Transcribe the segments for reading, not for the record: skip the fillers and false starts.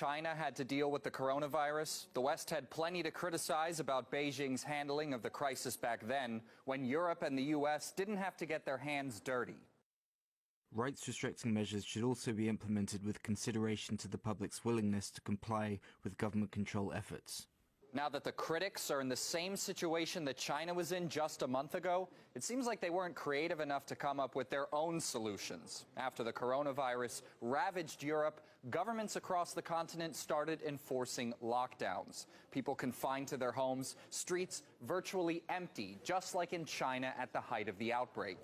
China had to deal with the coronavirus, the West had plenty to criticize about Beijing's handling of the crisis back then, when Europe and the U.S. didn't have to get their hands dirty. Rights-restricting measures should also be implemented with consideration to the public's willingness to comply with government control efforts. Now that the critics are in the same situation that China was in just a month ago, it seems like they weren't creative enough to come up with their own solutions. After the coronavirus ravaged Europe, governments across the continent started enforcing lockdowns. People confined to their homes, streets virtually empty, just like in China at the height of the outbreak.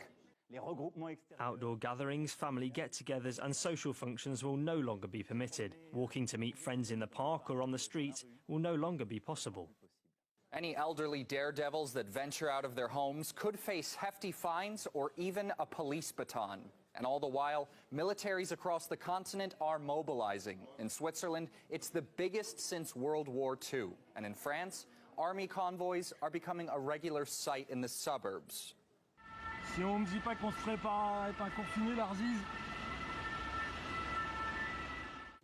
Outdoor gatherings, family get-togethers and social functions will no longer be permitted. Walking to meet friends in the park or on the street will no longer be possible. Any elderly daredevils that venture out of their homes could face hefty fines or even a police baton. And all the while, militaries across the continent are mobilizing. In Switzerland, it's the biggest since World War II. And in France, army convoys are becoming a regular sight in the suburbs. Si on me dit pas qu'on se prépare à être confiné, l'Arzise.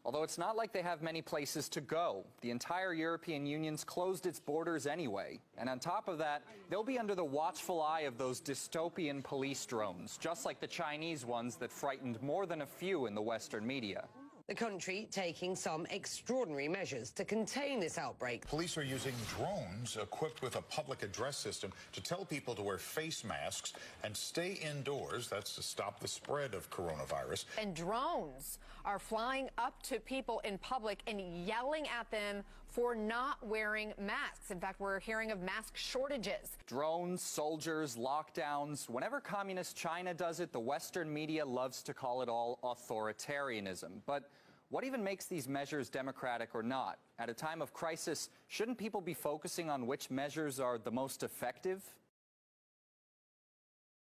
Although it's not like they have many places to go. The entire European Union's closed its borders anyway. And on top of that, they'll be under the watchful eye of those dystopian police drones, just like the Chinese ones that frightened more than a few in the Western media. The country taking some extraordinary measures to contain this outbreak. Police are using drones equipped with a public address system to tell people to wear face masks and stay indoors. That's to stop the spread of coronavirus. And drones are flying up to people in public and yelling at them for not wearing masks. In fact, we're hearing of mask shortages. Drones, soldiers, lockdowns. Whenever communist China does it, the Western media loves to call it all authoritarianism. But what even makes these measures democratic or not? At a time of crisis, shouldn't people be focusing on which measures are the most effective?